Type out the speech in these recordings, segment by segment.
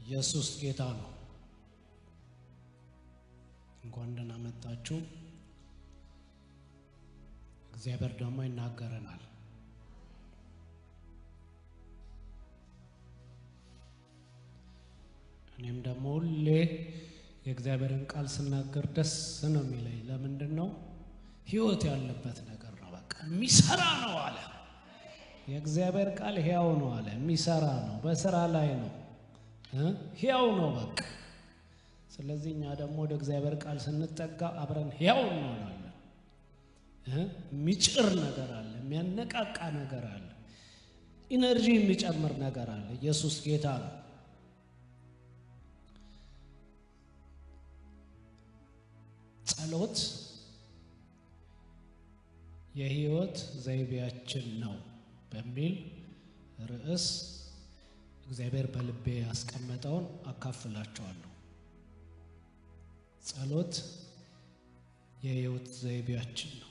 ኢየሱስ ጌታ ነው። እንኳን ደህና መጣችሁ። እግዚአብሔር ደግሞ ይናገረናል። እኔም ደግሞ ሁሌ የእግዚአብሔርን ቃል ስናገር ደስ ነው የሚለኝ። ለምንድነው? ሕይወት ያለበት ነገር ነው። በቃ የሚሰራ ነው አለ። የእግዚአብሔር ቃል ሕያው ነው አለ። የሚሰራ ነው፣ በስራ ላይ ነው፣ ሕያው ነው በቃ። ስለዚህ እኛ ደግሞ ወደ እግዚአብሔር ቃል ስንጠጋ አብረን ሕያው እንሆናለን። የሚጭር ነገር አለ፣ የሚያነቃቃ ነገር አለ፣ ኢነርጂ የሚጨምር ነገር አለ። ኢየሱስ ጌታ ነው። ጸሎት የሕይወት ዘይቤያችን ነው በሚል ርዕስ እግዚአብሔር በልቤ ያስቀመጠውን አካፍላችኋለሁ። ጸሎት የሕይወት ዘይቤያችን ነው።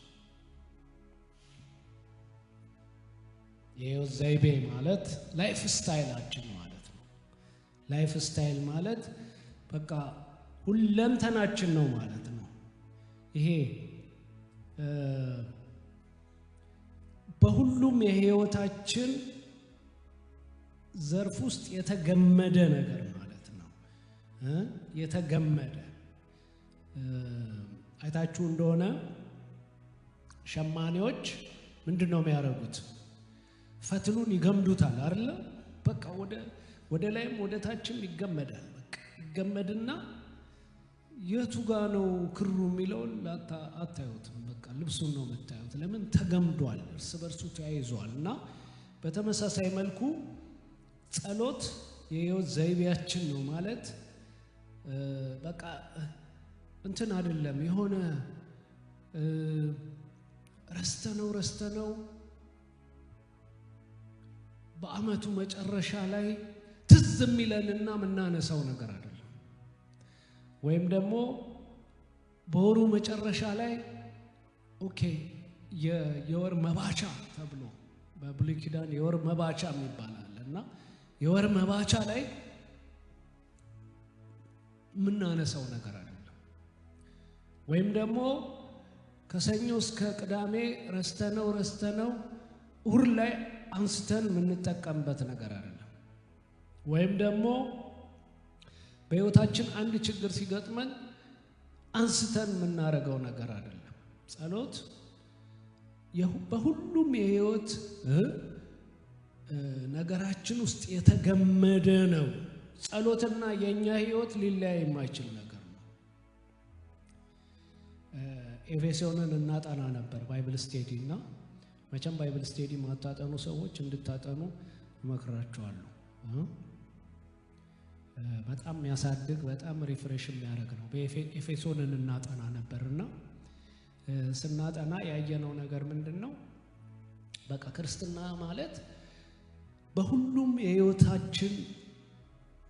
የሕይወት ዘይቤ ማለት ላይፍ ስታይላችን ማለት ነው። ላይፍ ስታይል ማለት በቃ ሁለንተናችን ነው ማለት ነው። ይሄ በሁሉም የሕይወታችን ዘርፍ ውስጥ የተገመደ ነገር ማለት ነው። የተገመደ አይታችሁ እንደሆነ ሸማኔዎች ምንድነው የሚያደርጉት? ፈትሉን ይገምዱታል አይደል? በቃ ወደ ላይም ወደ ታችም ይገመዳል። በቃ ይገመድና የቱ ጋር ነው ክሩ የሚለውን አታዩትም። በቃ ልብሱን ነው የምታዩት። ለምን? ተገምዷል፣ እርስ በርሱ ተያይዟል። እና በተመሳሳይ መልኩ ጸሎት የሕይወት ዘይቤያችን ነው ማለት በቃ እንትን አይደለም። የሆነ ረስተነው በአመቱ መጨረሻ ላይ ትዝ የሚለንና የምናነሳው ነገር አይደለም። ወይም ደግሞ በወሩ መጨረሻ ላይ ኦኬ የወር መባቻ ተብሎ በብሉይ ኪዳን የወር መባቻ ይባላል እና የወር መባቻ ላይ የምናነሳው ነገር አይደለም። ወይም ደግሞ ከሰኞ እስከ ቅዳሜ ረስተነው እሁድ ላይ አንስተን የምንጠቀምበት ነገር አይደለም። ወይም ደግሞ በሕይወታችን አንድ ችግር ሲገጥመን አንስተን የምናደርገው ነገር አይደለም። ጸሎት በሁሉም የሕይወት ነገራችን ውስጥ የተገመደ ነው። ጸሎትና የኛ ሕይወት ሊለያይ የማይችል ነገር ነው። ኤፌሶንን እናጠና ነበር ባይብል ስቴዲ እና መቼም ባይብል ስቴዲ ማታጠኑ ሰዎች እንድታጠኑ እመክራችኋለሁ። በጣም የሚያሳድግ በጣም ሪፍሬሽ የሚያደርግ ነው። በኤፌሶንን እናጠና ነበርና ስናጠና ያየነው ነገር ምንድነው? በቃ ክርስትና ማለት በሁሉም የሕይወታችን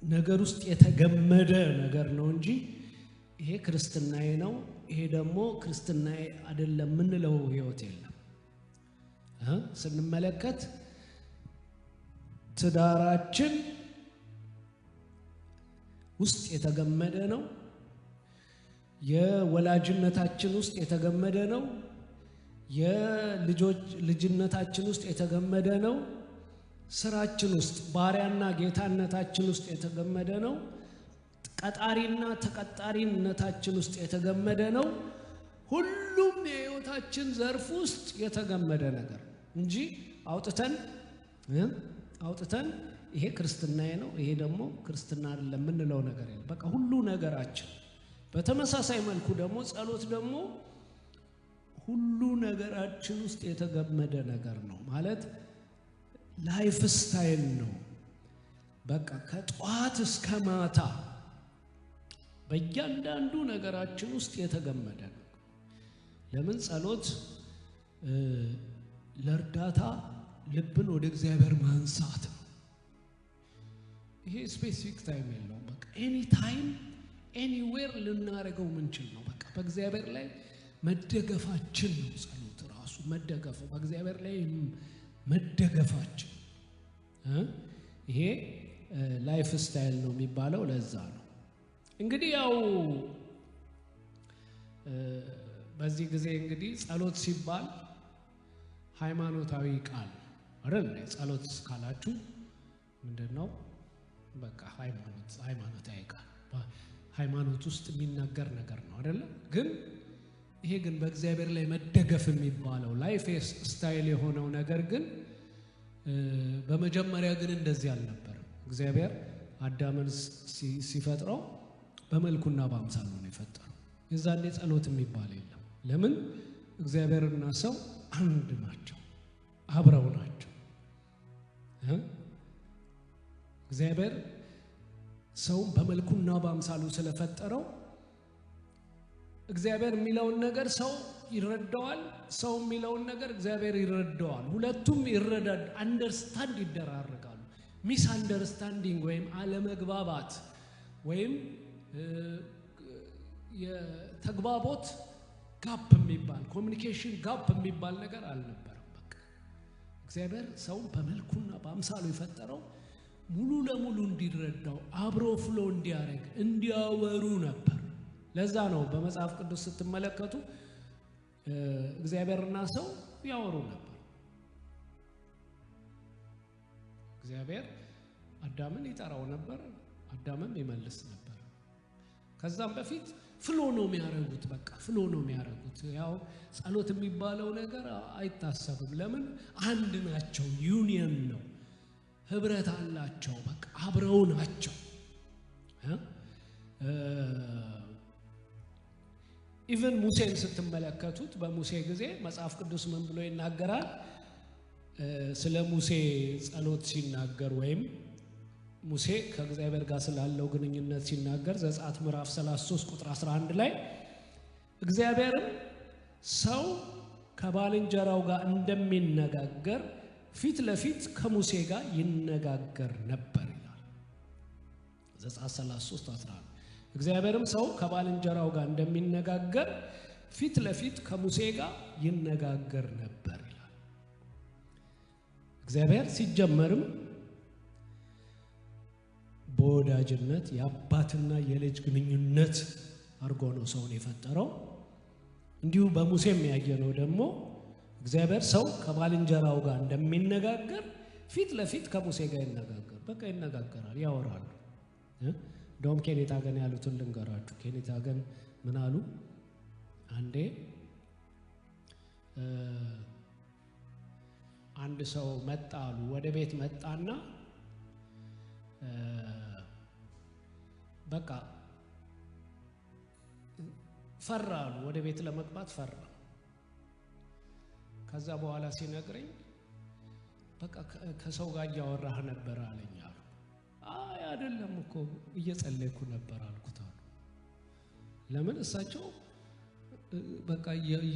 ነገር ውስጥ የተገመደ ነገር ነው እንጂ ይሄ ክርስትናዬ ነው ይሄ ደግሞ ክርስትናዬ አይደለም የምንለው ሕይወት የለም። ስንመለከት ትዳራችን ውስጥ የተገመደ ነው። የወላጅነታችን ውስጥ የተገመደ ነው። የልጅነታችን ውስጥ የተገመደ ነው። ስራችን ውስጥ ባሪያና ጌታነታችን ውስጥ የተገመደ ነው። ቀጣሪና ተቀጣሪነታችን ውስጥ የተገመደ ነው። ሁሉም የሕይወታችን ዘርፍ ውስጥ የተገመደ ነገር እንጂ አውጥተን ይሄ ክርስትናዬ ነው ይሄ ደግሞ ክርስትና አይደለም የምንለው ነገር የለም። በቃ ሁሉ ነገራችን። በተመሳሳይ መልኩ ደግሞ ጸሎት ደግሞ ሁሉ ነገራችን ውስጥ የተገመደ ነገር ነው ማለት ላይፍ ስታይል ነው። በቃ ከጧት እስከ ማታ በእያንዳንዱ ነገራችን ውስጥ የተገመደ ነው። ለምን? ጸሎት ለእርዳታ ልብን ወደ እግዚአብሔር ማንሳት ነው። ይሄ ስፔሲፊክ ታይም የለውም። በቃ ኤኒ ታይም ኤኒዌር ልናደርገው ምንችል ነው። በቃ በእግዚአብሔር ላይ መደገፋችን ነው። ጸሎት ራሱ መደገፉ በእግዚአብሔር ላይ መደገፋችን ይሄ ላይፍ ስታይል ነው የሚባለው ለዛ ነው እንግዲህ ያው በዚህ ጊዜ እንግዲህ ጸሎት ሲባል ሃይማኖታዊ ቃል አይደል ጸሎት ካላችሁ ምንድነው በቃ ሃይማኖታዊ ቃል ሃይማኖት ውስጥ የሚናገር ነገር ነው አይደል ግን ይሄ ግን በእግዚአብሔር ላይ መደገፍ የሚባለው ላይፍ ስታይል የሆነው ነገር ግን በመጀመሪያ ግን እንደዚህ አልነበረም እግዚአብሔር አዳምን ሲፈጥረው በመልኩና በአምሳሉ ነው የፈጠረው የዛኔ ጸሎት የሚባል የለም ለምን እግዚአብሔርና ሰው አንድ ናቸው አብረው ናቸው እግዚአብሔር ሰው በመልኩና በአምሳሉ ስለፈጠረው እግዚአብሔር የሚለውን ነገር ሰው ይረዳዋል ሰው የሚለውን ነገር እግዚአብሔር ይረዳዋል ሁለቱም ይረዳድ አንደርስታንድ ይደራረጋሉ ሚስ አንደርስታንዲንግ ወይም አለመግባባት ወይም የተግባቦት ጋፕ የሚባል ኮሙኒኬሽን ጋፕ የሚባል ነገር አልነበረም በቃ እግዚአብሔር ሰው በመልኩና በአምሳሉ የፈጠረው ሙሉ ለሙሉ እንዲረዳው አብሮ ፍሎ እንዲያረግ እንዲያወሩ ነበር ለዛ ነው በመጽሐፍ ቅዱስ ስትመለከቱ እግዚአብሔርና ሰው ያወሩ ነበር እግዚአብሔር አዳምን ይጠራው ነበር አዳምም ይመልስ ነበር ከዛም በፊት ፍሎ ነው የሚያረጉት በቃ ፍሎ ነው የሚያረጉት ያው ጸሎት የሚባለው ነገር አይታሰብም ለምን አንድ ናቸው ዩኒየን ነው ህብረት አላቸው በቃ አብረው ናቸው ኢቭን ሙሴን ስትመለከቱት በሙሴ ጊዜ መጽሐፍ ቅዱስ ምን ብሎ ይናገራል ስለ ሙሴ ጸሎት ሲናገር ወይም ሙሴ ከእግዚአብሔር ጋር ስላለው ግንኙነት ሲናገር ዘጸአት ምዕራፍ 33 ቁጥር 11 ላይ እግዚአብሔር ሰው ከባልንጀራው ጋር እንደሚነጋገር ፊት ለፊት ከሙሴ ጋር ይነጋገር ነበር ይላል ዘጸአት 33 11 እግዚአብሔርም ሰው ከባልንጀራው ጋር እንደሚነጋገር ፊት ለፊት ከሙሴ ጋር ይነጋገር ነበር ይላል እግዚአብሔር ሲጀመርም በወዳጅነት የአባትና የልጅ ግንኙነት አርጎ ነው ሰውን የፈጠረው እንዲሁ በሙሴም ያየነው ደግሞ እግዚአብሔር ሰው ከባልንጀራው ጋር እንደሚነጋገር ፊት ለፊት ከሙሴ ጋር ይነጋገር በቃ ይነጋገራል ያወራሉ ዶም ኬኔታ ገን ያሉትን ልንገራችሁ ኬኔታ ገን ምን አሉ አንዴ አንድ ሰው መጣሉ ወደ ቤት መጣና በቃ ፈራሉ ወደ ቤት ለመግባት ፈራ ከዛ በኋላ ሲነግረኝ በቃ ከሰው ጋር ያወራህ ነበር አለኝ አሉ አይ አይደለም እኮ እየጸለይኩ ነበር አልኩት አሉ ለምን እሳቸው በቃ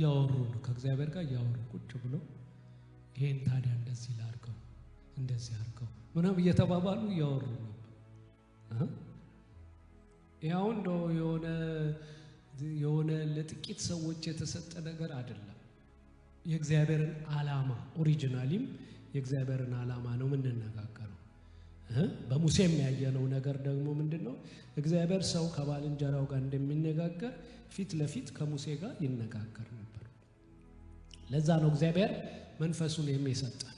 ያወሩ ከእግዚአብሔር ጋር ያወሩ ቁጭ ብሎ ይሄን ታዲያ እንደዚህ ላድርገው እንደዚህ አድርገው ምናምን እየተባባሉ ያወሩ ነበር ያው እንደው የሆነ ለጥቂት ሰዎች የተሰጠ ነገር አይደለም የእግዚአብሔርን ዓላማ ኦሪጂናሊም የእግዚአብሔርን ዓላማ ነው የምንነጋገረው በሙሴም ያየነው ነገር ደግሞ ምንድነው እግዚአብሔር ሰው ከባልንጀራው ጋር እንደሚነጋገር ፊት ለፊት ከሙሴ ጋር ይነጋገር ነበር ለዛ ነው እግዚአብሔር መንፈሱን የሚሰጠን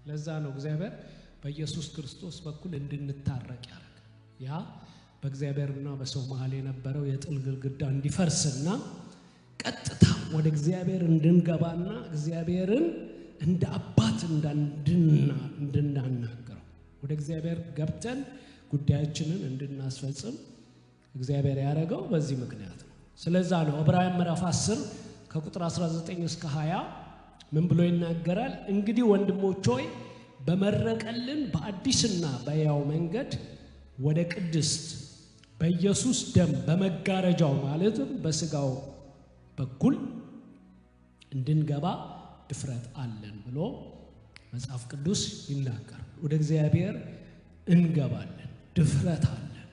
ለዛ ነው እግዚአብሔር በኢየሱስ ክርስቶስ በኩል እንድንታረቅ ያደረገ ያ በእግዚአብሔርና በሰው መሃል የነበረው የጥል ግድግዳ እንዲፈርስና ቀጥታ ወደ እግዚአብሔር እንድንገባና እግዚአብሔርን እንደ አባት እንድናናገረው ወደ እግዚአብሔር ገብተን ጉዳያችንን እንድናስፈጽም እግዚአብሔር ያደረገው በዚህ ምክንያት ነው ስለዛ ነው ዕብራውያን ምዕራፍ 10 ከቁጥር 19 እስከ 20 ምን ብሎ ይናገራል እንግዲህ ወንድሞች ሆይ በመረቀልን በአዲስና በያው መንገድ ወደ ቅድስት በኢየሱስ ደም በመጋረጃው ማለትም በስጋው በኩል እንድንገባ ድፍረት አለን ብሎ መጽሐፍ ቅዱስ ይናገራል ወደ እግዚአብሔር እንገባለን ድፍረት አለን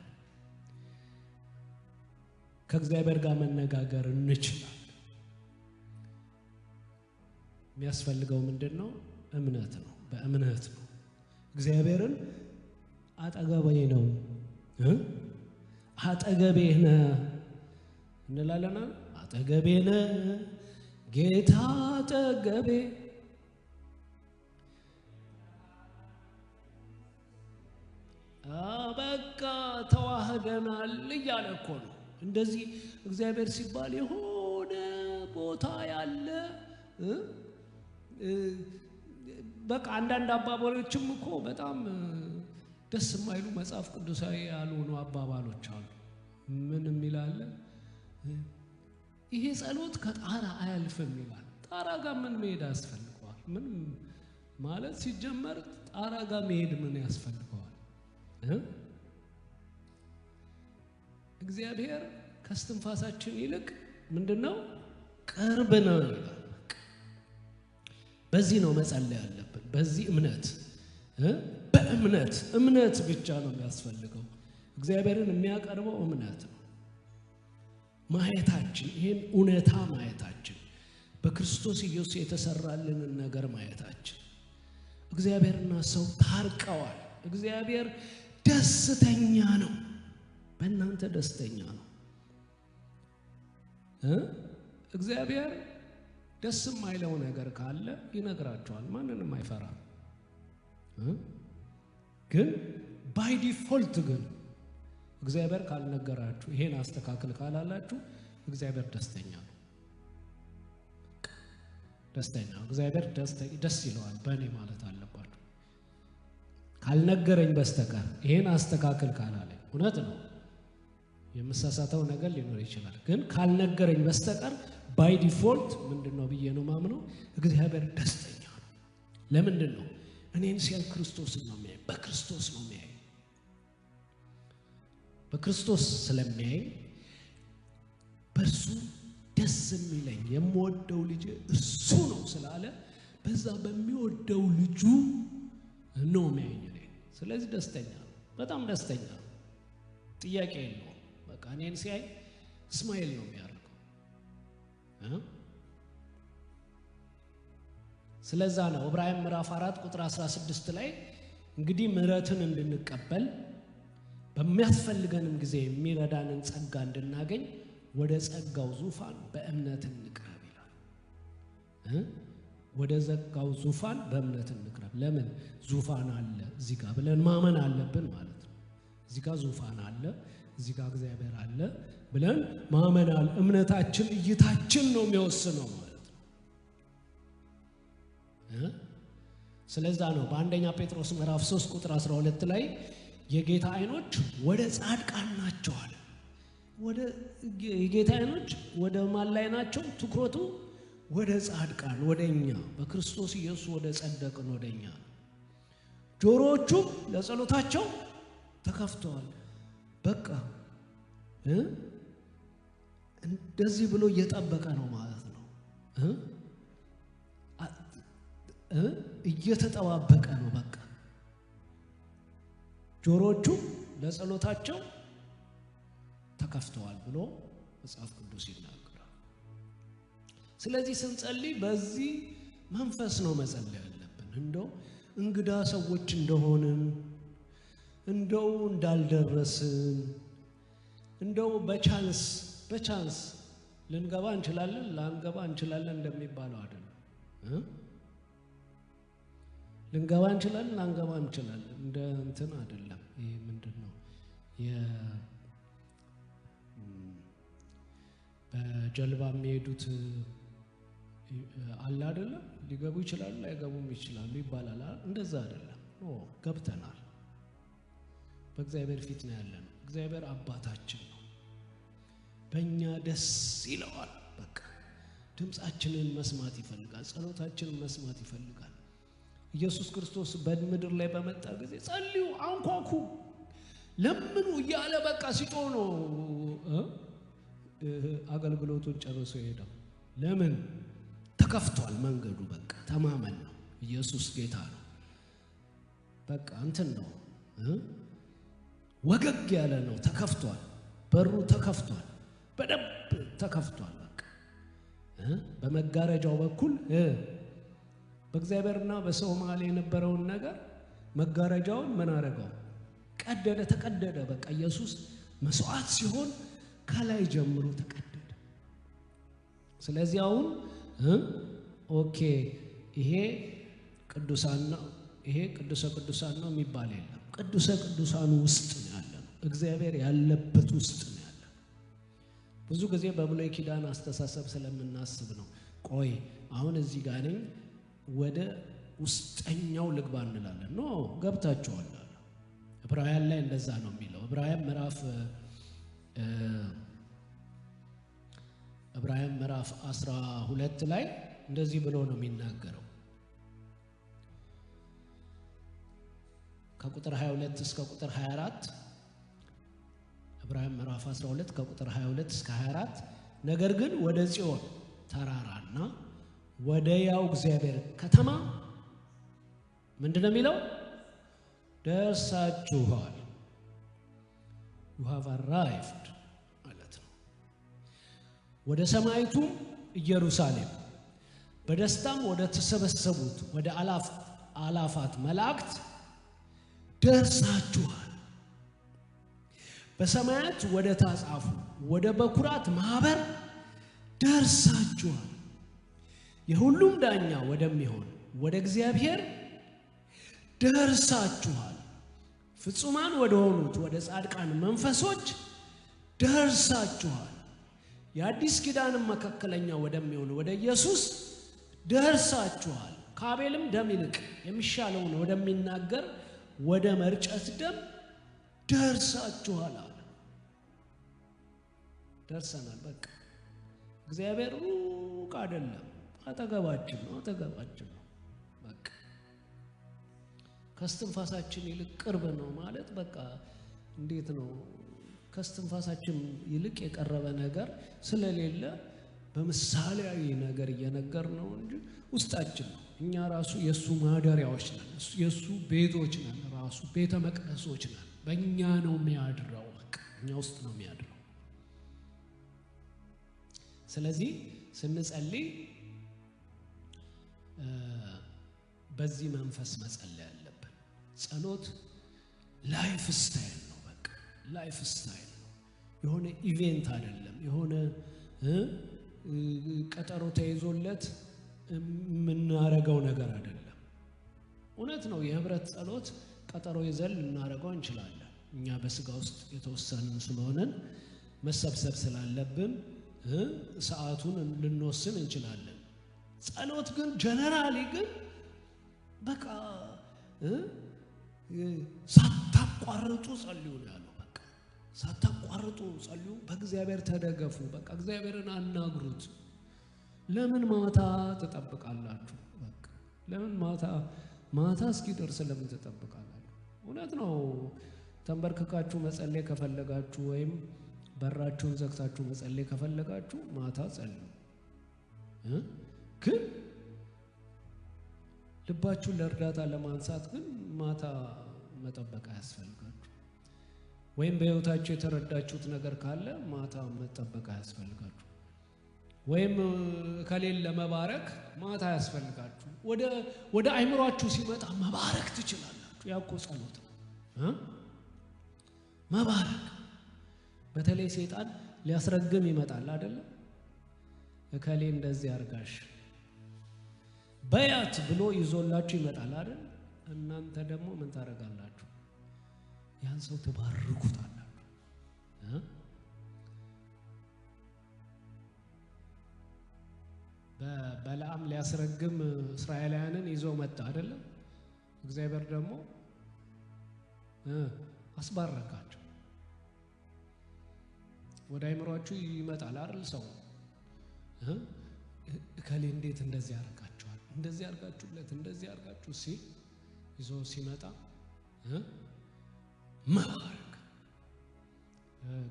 ከእግዚአብሔር ጋር መነጋገር እንችላለን የሚያስፈልገው ምንድነው እምነት ነው በእምነት ነው እግዚአብሔርን አጠገቤ ነው አጠገቤ ነህ እንላለና አጠገቤ ነህ ጌታ አጠገቤ በቃ ተዋህደናል እያለ እኮ ነው። እንደዚህ እግዚአብሔር ሲባል የሆነ ቦታ ያለ በቃ አንዳንድ አባባሎችም እኮ በጣም ደስ የማይሉ መጽሐፍ ቅዱሳዊ ያልሆኑ አባባሎች አሉ። ምን የሚላለ ይሄ ጸሎት ከጣራ አያልፍም ይላል። ጣራ ጋር ምን መሄድ ያስፈልገዋል? ምን ማለት ሲጀመር ጣራ ጋር መሄድ ምን ያስፈልገዋል? እግዚአብሔር ከስትንፋሳችን ይልቅ ምንድነው ቅርብ ነው ይላል። በዚህ ነው መጸለይ ያለብን። በዚህ እምነት ብቻ ነው የሚያስፈልገው። እግዚአብሔርን የሚያቀርበው እምነት ነው። ማየታችን ይሄን እውነታ ማየታችን በክርስቶስ ኢየሱስ የተሰራልንን ነገር ማየታችን እግዚአብሔርና ሰው ታርቀዋል። እግዚአብሔር ደስተኛ ነው። በእናንተ ደስተኛ ነው። እግዚአብሔር ደስ የማይለው ነገር ካለ ይነግራቸዋል። ማንንም አይፈራም። ግን ባይ ዲፎልት ግን እግዚአብሔር ካልነገራችሁ ይሄን አስተካክል ካላላችሁ እግዚአብሔር ደስተኛ ነው። ደስተኛ እግዚአብሔር ደስ ይለዋል በእኔ ማለት አለባችሁ። ካልነገረኝ በስተቀር ይሄን አስተካክል ካላለኝ እውነት ነው የምሳሳተው ነገር ሊኖር ይችላል። ግን ካልነገረኝ በስተቀር ባይ ዲፎልት ምንድነው ብዬ ነው ማምነው እግዚአብሔር ደስተኛ ነው። ለምንድን ነው? እኔን ሲያይ ክርስቶስን ነው የሚያይ። በክርስቶስ ነው የሚያይ። በክርስቶስ ስለሚያይ በእርሱ ደስ የሚለኝ የምወደው ልጅ እርሱ ነው ስላለ በዛ በሚወደው ልጁ ነው የሚያየኝ እኔ። ስለዚህ ደስተኛ ነው። በጣም ደስተኛ ነው። ጥያቄ የለውም። በቃ እኔን ሲያይ እስማኤል ነው የሚያደርገው። ስለዛ ነው ዕብራውያን ምዕራፍ 4 ቁጥር 16 ላይ እንግዲህ ምሕረትን እንድንቀበል በሚያስፈልገንም ጊዜ የሚረዳንን ጸጋ እንድናገኝ ወደ ጸጋው ዙፋን በእምነት እንቅረብ ይላል። ወደ ጸጋው ዙፋን በእምነት እንቅረብ። ለምን? ዙፋን አለ እዚህ ጋር ብለን ማመን አለብን ማለት ነው። እዚህ ጋር ዙፋን አለ፣ እዚህ ጋር እግዚአብሔር አለ ብለን ማመን አለ። እምነታችን እይታችን ነው የሚወስነው ማለት ነው። ስለዛ ነው በአንደኛ ጴጥሮስ ምዕራፍ 3 ቁጥር 12 ላይ የጌታ አይኖች ወደ ጻድቃን ናቸው አለ። ወደ የጌታ አይኖች ወደ ማን ላይ ናቸው? ትኩረቱ ወደ ጻድቃን፣ ወደኛ በክርስቶስ ኢየሱስ ወደ ጸደቅን ወደኛ። ጆሮዎቹ ለጸሎታቸው ተከፍተዋል። በቃ እንደዚህ ብሎ እየጠበቀ ነው ማለት ነው። እየተጠባበቀ ነው። በቃ ጆሮዎቹ ለጸሎታቸው ተከፍተዋል ብሎ መጽሐፍ ቅዱስ ይናገራል። ስለዚህ ስንጸልይ በዚህ መንፈስ ነው መጸለይ ያለብን። እንደው እንግዳ ሰዎች እንደሆንን፣ እንደው እንዳልደረስን፣ እንደው በቻንስ ልንገባ እንችላለን ላንገባ እንችላለን እንደሚባለው አይደለም። ልንገባ እንችላለን ላንገባ እንችላለን እንደ እንትን አይደለም። ይሄ ምንድነው በጀልባ የሚሄዱት አለ አይደለም። ሊገቡ ይችላሉ ላይገቡም ይችላሉ ይባላል። እንደዛ አይደለም። ገብተናል። በእግዚአብሔር ፊት ነው ያለነው። እግዚአብሔር አባታችን ነው። በእኛ ደስ ይለዋል። በቃ ድምፃችንን መስማት ይፈልጋል። ጸሎታችንን መስማት ይፈልጋል። ኢየሱስ ክርስቶስ በምድር ላይ በመጣ ጊዜ ጸልዩ፣ አንኳኩ፣ ለምኑ እያለ በቃ ሲጮህ ነው አገልግሎቱን ጨርሶ ሄደው። ለምን? ተከፍቷል መንገዱ። በቃ ተማመን ነው። ኢየሱስ ጌታ ነው። በቃ እንትን ነው ወገግ ያለ ነው። ተከፍቷል። በሩ ተከፍቷል። በደንብ ተከፍቷል። በቃ በመጋረጃው በኩል በእግዚአብሔርና በሰው መሃል የነበረውን ነገር መጋረጃውን ምን አደረገው? ተቀደደ በቃ ኢየሱስ መስዋዕት ሲሆን ከላይ ጀምሮ ተቀደደ። ስለዚህ አሁን ኦኬ ይሄ ቅዱሳን ነው ይሄ ቅዱሰ ቅዱሳን ነው የሚባል የለም። ቅዱሰ ቅዱሳኑ ውስጥ ነው ያለው እግዚአብሔር ያለበት ውስጥ ነው ያለው። ብዙ ጊዜ በብሉይ ኪዳን አስተሳሰብ ስለምናስብ ነው ቆይ አሁን እዚህ ጋር ነኝ ወደ ውስጠኛው ልግባ እንላለን። ኖ ገብታችኋል አለ ዕብራውያን ላይ እንደዛ ነው የሚለው። ዕብራውያን ምዕራፍ 12 ላይ እንደዚህ ብሎ ነው የሚናገረው ከቁጥር 22 እስከ ቁጥር 24 ዕብራውያን ምዕራፍ 12 ከቁጥር 22 እስከ 24 ነገር ግን ወደ ጽዮን ተራራና ወደ ያው እግዚአብሔር ከተማ ምንድነው የሚለው ደርሳችኋል you have arrived ማለት ነው። ወደ ሰማይቱ ኢየሩሳሌም በደስታም ወደ ተሰበሰቡት ወደ አላፋት መላእክት ደርሳችኋል። በሰማያት ወደ ታጻፉ ወደ በኩራት ማህበር ደርሳችኋል። የሁሉም ዳኛ ወደሚሆን ወደ እግዚአብሔር ደርሳችኋል። ፍጹማን ወደ ሆኑት ወደ ጻድቃን መንፈሶች ደርሳችኋል። የአዲስ ኪዳን መካከለኛ ወደሚሆን ወደ ኢየሱስ ደርሳችኋል። ከአቤልም ደም ይልቅ የሚሻለውን ወደሚናገር ወደ መርጨት ደም ደርሳችኋል አለ። ደርሰናል። በቃ እግዚአብሔር ሩቅ አይደለም፣ አጠገባችን ነው። በቃ ከስትንፋሳችን ይልቅ ቅርብ ነው ማለት በቃ እንዴት ነው? ከስትንፋሳችን ይልቅ የቀረበ ነገር ስለሌለ በምሳሌያዊ ነገር እየነገር ነው እንጂ ውስጣችን ነው። እኛ ራሱ የሱ ማደሪያዎች ነን፣ የሱ ቤቶች ነን፣ ራሱ ቤተ መቅደሶች ነን። በእኛ ነው የሚያድረው፣ በቃ እኛ ውስጥ ነው የሚያድረው። ስለዚህ ስንጸልይ በዚህ መንፈስ መጸለይ አለብን። ጸሎት ላይፍ ስታይል ነው። በቃ ላይፍ ስታይል ነው። የሆነ ኢቬንት አይደለም። የሆነ ቀጠሮ ተይዞለት የምናረገው ነገር አይደለም። እውነት ነው። የህብረት ጸሎት ቀጠሮ ይዘን ልናረገው እንችላለን። እኛ በስጋ ውስጥ የተወሰንን ስለሆነን መሰብሰብ ስላለብን ሰዓቱን ልንወስን እንችላለን። ጸሎት ግን ጀነራሊ ግን በቃ ሳታቋርጡ ጸልዩ ነው ያለው። በቃ ሳታቋርጡ ጸልዩ፣ በእግዚአብሔር ተደገፉ። በቃ እግዚአብሔርን አናግሩት። ለምን ማታ ትጠብቃላችሁ? በቃ ለምን ማታ እስኪደርስ ለምን ትጠብቃላችሁ? እውነት ነው። ተንበርክካችሁ መጸለይ ከፈለጋችሁ ወይም በራችሁን ዘግታችሁ መጸለይ ከፈለጋችሁ ማታ ጸልዩ። ግን ልባችሁን ለእርዳታ ለማንሳት ግን ማታ መጠበቅ አያስፈልጋችሁ። ወይም በህይወታችሁ የተረዳችሁት ነገር ካለ ማታ መጠበቅ አያስፈልጋችሁ። ወይም ከሌለ ለመባረክ ማታ አያስፈልጋችሁ። ወደ አይምሯችሁ ሲመጣ መባረክ ትችላላችሁ። ያው እኮ ጸሎት ነው መባረክ። በተለይ ሰይጣን ሊያስረግም ይመጣል አይደል? እከሌ እንደዚህ አርጋሽ በያት ብሎ ይዞላችሁ ይመጣል አይደል? እናንተ ደግሞ ምን ታረጋላችሁ? ያን ሰው ትባርኩታላችሁ። በበለዓም ሊያስረግም እስራኤላውያንን ይዞ መጣ አይደል? እግዚአብሔር ደግሞ አስባረካቸው። ወደ አይምሯችሁ ይመጣል አይደል? ሰው እከሌ እንዴት እንደዚህ ያርጋችኋል? እንደዚህ ያርጋችሁለት እንደዚህ ያርጋችሁ ይዞ ሲመጣ መባረክ።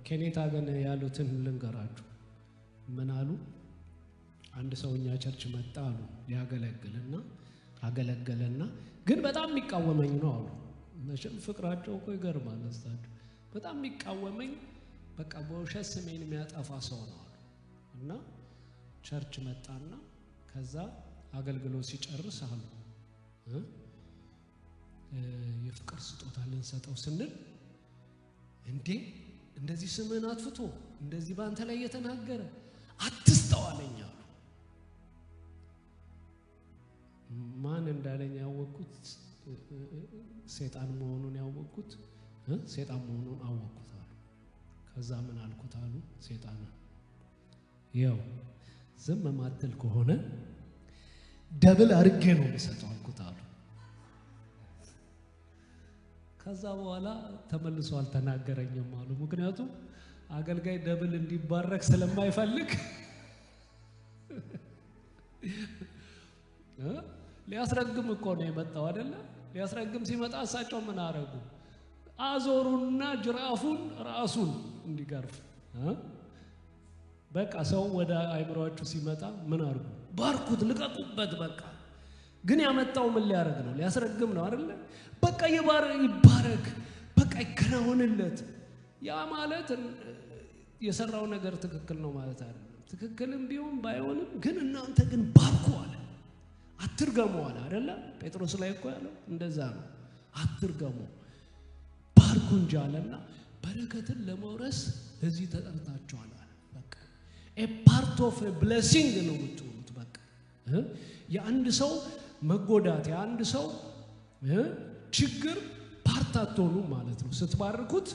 ኬኔታ ግን ያሉትን ልንገራችሁ። ምን አሉ? አንድ ሰውኛ ቸርች መጣ አሉ ሊያገለግልና አገለገለና ግን በጣም የሚቃወመኝ ነው አሉ። መቼም ፍቅራቸው እኮ ይገርማል። እስታችሁ በጣም የሚቃወመኝ በቃ በውሸት ስሜን የሚያጠፋ ሰው ነው አሉ። እና ቸርች መጣና ከዛ አገልግሎት ሲጨርስ አሉ የፍቅር ስጦታ ልንሰጠው ስንል እንዴ እንደዚህ ስምህን አጥፍቶ እንደዚህ ባንተ ላይ የተናገረ አትስተዋለኝ አሉ። ማን እንዳለኝ ያወቁት ሰይጣን መሆኑን ያወቁት ሰይጣን መሆኑን አወቁት አሉ። ከዛ ምን አልኩት አሉ ሰይጣን ያው ዝም ማትል ከሆነ ደብል አርጌ ነው ልሰጠው አልኩት አሉ። ከዛ በኋላ ተመልሶ አልተናገረኝም አሉ። ምክንያቱም አገልጋይ ደብል እንዲባረክ ስለማይፈልግ ሊያስረግም እኮ ነው የመጣው አይደለ? ሊያስረግም ሲመጣ እሳቸው ምን አረጉ? አዞሩና ጅራፉን ራሱን እንዲገርፍ በቃ ሰው ወደ አይምሮአችሁ ሲመጣ ምን አርጉ? ባርኩት፣ ልቀቁበት። በቃ ግን ያመጣው ምን ሊያረግ ነው? ሊያስረግም ነው አይደለ? በቃ ይባረክ፣ በቃ ይከናወንለት። ያ ማለት የሰራው ነገር ትክክል ነው ማለት አይደለም። ትክክልም ቢሆን ባይሆንም ግን እናንተ ግን ባርኩ አለ። አትርገሙ አለ አይደለ? ጴጥሮስ ላይ እኮ ያለው እንደዛ ነው። አትርገሙ ባርኩ እንጂ አለና በረከትን ለመውረስ እዚህ ተጠርታችኋል አለ። በቃ a part of a blessing ነው የምትሆኑት። በቃ የአንድ ሰው መጎዳት የአንድ ሰው ችግር ፓርት አትሆኑ ማለት ነው። ስትባርኩት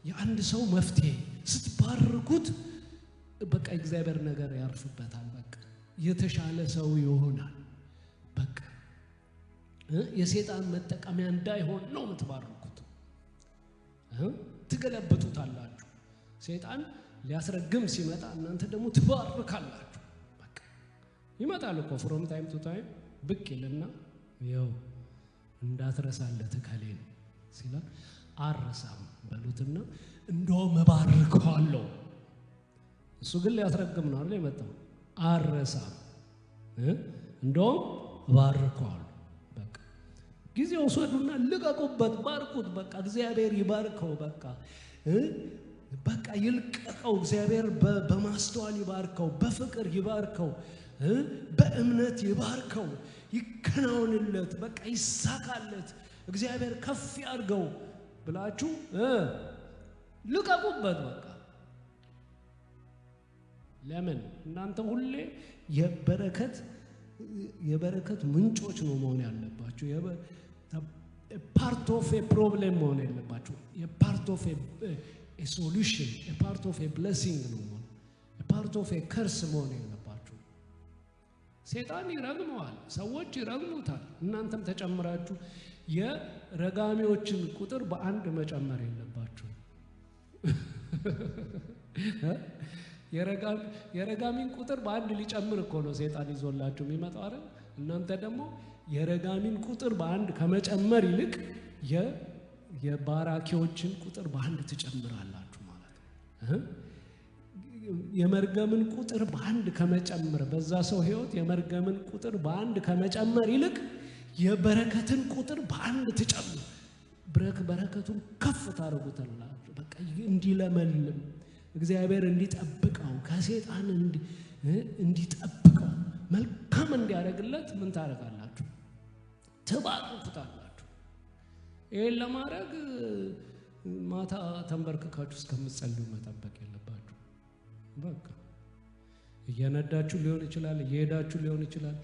የአንድ ሰው መፍትሄ ስትባርኩት በቃ እግዚአብሔር ነገር ያርፍበታል። በቃ የተሻለ ሰው ይሆናል። በቃ የሰይጣን መጠቀሚያ እንዳይሆን ነው የምትባርኩት። ትገለብጡታላችሁ። ሰይጣን ሊያስረግም ሲመጣ እናንተ ደግሞ ትባርካላችሁ። በቃ ይመጣል እኮ ፍሮም ታይም ቱ ታይም ብቅ ይልና ያው እንዳትረሳለት ከሌን ሲላ አረሳም በሉትና እንደውም እባርከዋለሁ። እሱ ግን ሊያስረግም ነው አይደል የመጣው? አረሳም እንደውም እባርከዋለሁ። በቃ ጊዜ ወሰዱና ልቀቁበት፣ ባርኩት። በቃ እግዚአብሔር ይባርከው። በቃ ይልቀቀው። እግዚአብሔር በማስተዋል ይባርከው፣ በፍቅር ይባርከው፣ በእምነት ይባርከው፣ ይከናወንለት፣ በቃ ይሳካለት፣ እግዚአብሔር ከፍ ያርገው ብላችሁ ልቀቁበት። በቃ ለምን እናንተ ሁሌ የበረከት ምንጮች ነው መሆን ያለባችሁ። ፓርት ኦፍ ኤ ፕሮብሌም መሆን ያለባችሁ። የፓርት ኦፍ ኤ ሶሉሽን፣ ፓርት ኦፍ ኤ ብሌሲንግ ነው መሆን፣ ፓርት ኦፍ ኤ ከርስ መሆን ያለባችሁ። ሰይጣን ይረግመዋል፣ ሰዎች ይረግሙታል። እናንተም ተጨምራችሁ የረጋሚዎችን ቁጥር በአንድ መጨመር የለባችሁ። የረጋሚን ቁጥር በአንድ ሊጨምር እኮ ነው ሰይጣን ይዞላችሁ የሚመጣው አይደል? እናንተ ደግሞ የረጋሚን ቁጥር በአንድ ከመጨመር ይልቅ የባራኪዎችን ቁጥር በአንድ ትጨምራላችሁ ማለት ነው። የመርገምን ቁጥር በአንድ ከመጨመር በዛ ሰው ህይወት የመርገምን ቁጥር በአንድ ከመጨመር ይልቅ የበረከትን ቁጥር በአንድ ትጨምሩ። በረከቱን ከፍ ታረጉታላችሁ። በቃ እንዲለመልም እግዚአብሔር እንዲጠብቀው ከሰይጣን እንዲጠብቀው መልካም እንዲያደርግለት ምን ታረጋላችሁ? ትባርኩታላችሁ። ይሄን ለማድረግ ማታ ተንበርክካችሁ እስከምትጸልዩ መጠበቅ የለባችሁ። በቃ እየነዳችሁ ሊሆን ይችላል፣ እየሄዳችሁ ሊሆን ይችላል።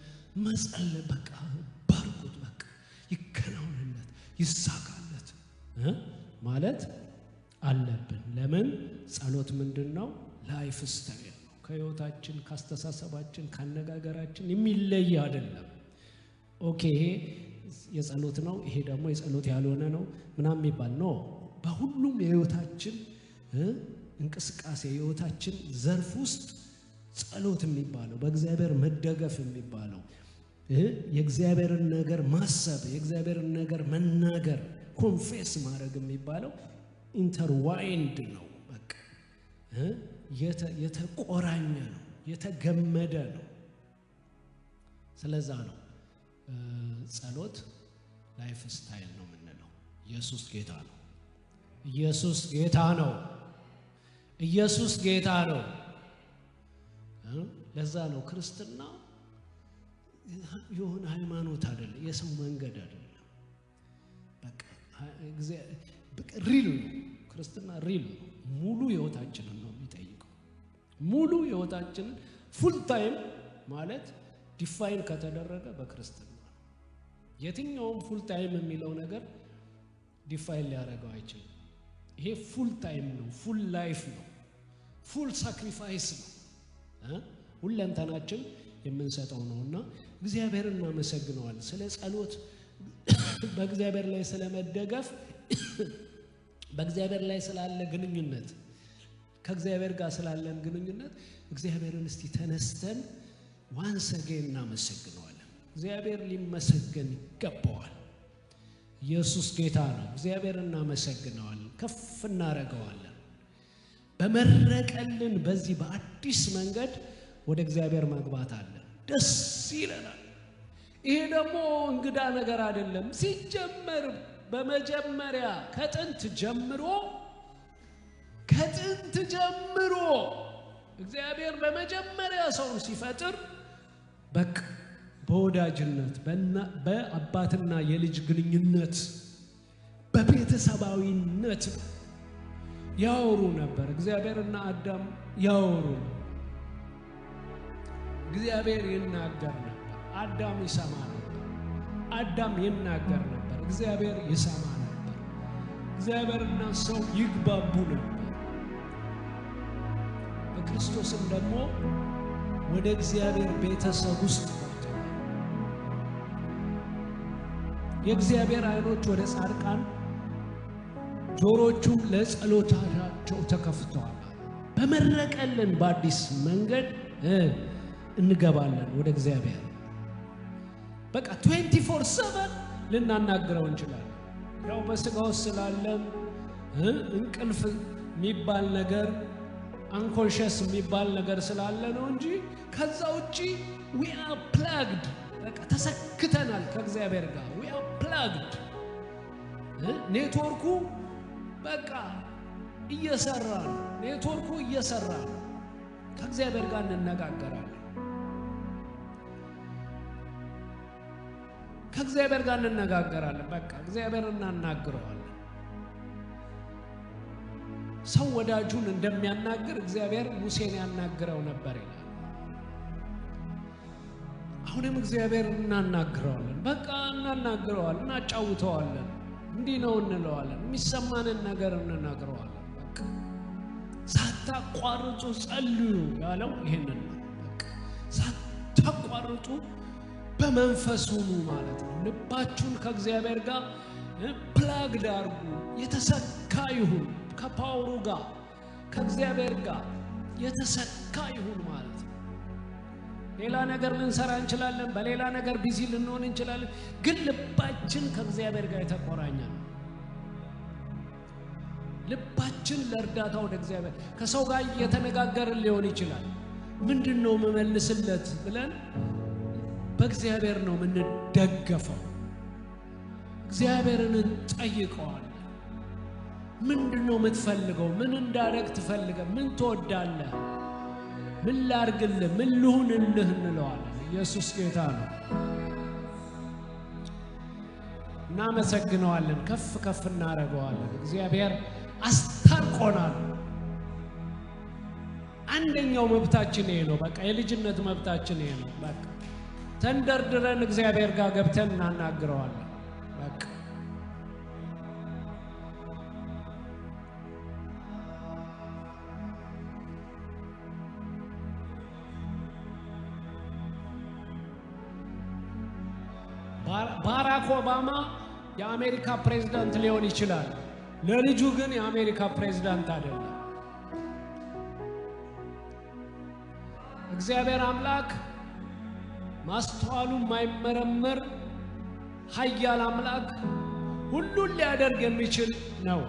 መጸለይ በቃ ባርኩት፣ በቃ ይከናወንለት፣ ይሳካለት ማለት አለብን። ለምን? ጸሎት ምንድነው? ላይፍ ስታይል ነው። ከህይወታችን፣ ካስተሳሰባችን፣ ካነጋገራችን የሚለይ አይደለም። ኦኬ ይሄ የጸሎት ነው፣ ይሄ ደግሞ የጸሎት ያልሆነ ነው ምናምን የሚባል ነው። በሁሉም የህይወታችን እንቅስቃሴ የህይወታችን ዘርፍ ውስጥ ጸሎት የሚባለው በእግዚአብሔር መደገፍ የሚባለው የእግዚአብሔርን ነገር ማሰብ፣ የእግዚአብሔርን ነገር መናገር፣ ኮንፌስ ማድረግ የሚባለው ኢንተርዋይንድ ነው። በቃ የተቆራኘ ነው፣ የተገመደ ነው። ስለዛ ነው ጸሎት ላይፍ ስታይል ነው የምንለው። ኢየሱስ ጌታ ነው። ኢየሱስ ጌታ ነው። ኢየሱስ ጌታ ነው። ለዛ ነው ክርስትና የሆነ ሃይማኖት አይደለም፣ የሰው መንገድ አይደለም። በቃ ሪል ነው ክርስትና ሪል ሙሉ ህይወታችንን ነው የሚጠይቀው ሙሉ ህይወታችንን ፉል ታይም ማለት ዲፋይን ከተደረገ በክርስትና የትኛውም ፉል ታይም የሚለው ነገር ዲፋይን ሊያደርገው አይችልም ይሄ ፉል ታይም ነው ፉል ላይፍ ነው ፉል ሳክሪፋይስ ነው ሁለንተናችን የምንሰጠው ነውና እግዚአብሔርን እናመሰግነዋለን ስለ ጸሎት በእግዚአብሔር ላይ ስለመደገፍ በእግዚአብሔር ላይ ስላለ ግንኙነት ከእግዚአብሔር ጋር ስላለን ግንኙነት እግዚአብሔርን እስቲ ተነስተን ዋንስ አገን እናመሰግነዋለን እግዚአብሔር ሊመሰገን ይገባዋል ኢየሱስ ጌታ ነው እግዚአብሔርን እናመሰግነዋለን ከፍ እናረጋዋለን በመረቀልን በዚህ በአዲስ መንገድ ወደ እግዚአብሔር መግባት አለ ደስ ይለናል ይሄ ደግሞ እንግዳ ነገር አይደለም ሲጀመር በመጀመሪያ ከጥንት ጀምሮ እግዚአብሔር በመጀመሪያ ሰውን ሲፈጥር በቃ በወዳጅነት በአባትና የልጅ ግንኙነት በቤተሰባዊነት ያወሩ ነበር እግዚአብሔርና አዳም ያወሩ እግዚአብሔር ይናገር ነበር አዳም ይሰማ ነበር አዳም ይናገር ነበር እግዚአብሔር ይሰማ ነበር እግዚአብሔርና ሰው ይግባቡ ነበር በክርስቶስም ደግሞ ወደ እግዚአብሔር ቤተሰብ ውስጥ የእግዚአብሔር አይኖች ወደ ጻድቃን ጆሮቹ ለጸሎታቸው ተከፍተዋል በመረቀልን በአዲስ መንገድ እንገባለን ወደ እግዚአብሔር በቃ 24/7 ልናናግረው እንችላለን ያው በስጋው ስላለም እንቅልፍ የሚባል ነገር አንኮንሺየስ የሚባል ነገር ስላለ ነው እንጂ ከዛ ውጪ we are plugged በቃ ተሰክተናል ከእግዚአብሔር ጋር we are plugged ኔትወርኩ በቃ እየሰራ ነው ኔትወርኩ እየሰራ ነው ከእግዚአብሔር ጋር እንነጋገራለን ከእግዚአብሔር ጋር እንነጋገራለን በቃ እግዚአብሔርን እናናግረዋለን ሰው ወዳጁን እንደሚያናግር እግዚአብሔር ሙሴን ያናግረው ነበር ይላል አሁንም እግዚአብሔር እናናግረዋለን በቃ እናናግረዋለን እናጫውተዋለን እንዲህ ነው እንለዋለን የሚሰማንን ነገር እንናገረዋለን በቃ ሳታቋርጡ ጸልዩ ያለው ይሄንን በቃ ሳታቋርጡ በመንፈስ ሁኑ ማለት ነው ልባችሁን ከእግዚአብሔር ጋር ፕላግድ አድርጉ የተሰካ ይሁን ከፓወሩ ጋር ከእግዚአብሔር ጋር የተሰካ ይሁን ማለት ነው ሌላ ነገር ልንሰራ እንችላለን በሌላ ነገር ቢዚ ልንሆን እንችላለን ግን ልባችን ከእግዚአብሔር ጋር የተቆራኘ ነው ልባችን ለእርዳታ ወደ እግዚአብሔር ከሰው ጋር እየተነጋገርን ሊሆን ይችላል ምንድነው መመልስለት ብለን በእግዚአብሔር ነው ምንደገፈው እግዚአብሔርን እንጠይቀዋለን ምንድነው የምትፈልገው ምን እንዳደረግ ትፈልጋለህ ምን ትወዳለህ ምን ላርግልህ ምን ልሁንልህ እንለዋለን ኢየሱስ ጌታ ነው እናመሰግነዋለን ከፍ ከፍ እናረጋዋለን እግዚአብሔር አስታርቆናል አንደኛው መብታችን ይሄ ነው በቃ የልጅነት መብታችን ይሄ ነው በቃ ተንደርድረን እግዚአብሔር ጋር ገብተን እናናግረዋለን በቃ ባራክ ኦባማ የአሜሪካ ፕሬዝዳንት ሊሆን ይችላል ለልጁ ግን የአሜሪካ ፕሬዝዳንት አይደለም እግዚአብሔር አምላክ ማስተዋሉ ማይመረመር ኃያል አምላክ ሁሉን ሊያደርግ የሚችል ነው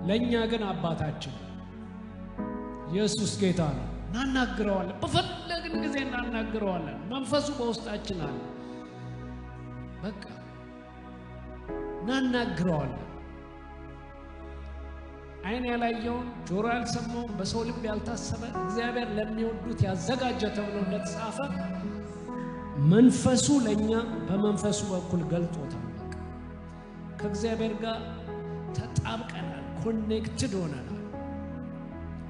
ለኛ ግን አባታችን ኢየሱስ ጌታ ነው እናናግረዋለን በፈለግን ጊዜ እናናግረዋለን መንፈሱ በውስጣችን አለ በቃ እናናግረዋለን አይን ያላየውን ጆሮ ያልሰማውን በሰው ልብ ያልታሰበ እግዚአብሔር ለሚወዱት ያዘጋጀ ተብሎ እንደተጻፈ መንፈሱ ለኛ በመንፈሱ በኩል ገልጦታል በቃ ከእግዚአብሔር ጋር ተጣብቀናል ኮኔክትድ ሆነናል።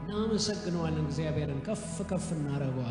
እናመሰግነዋለን። እግዚአብሔርን ከፍ ከፍ እናደርገዋለን።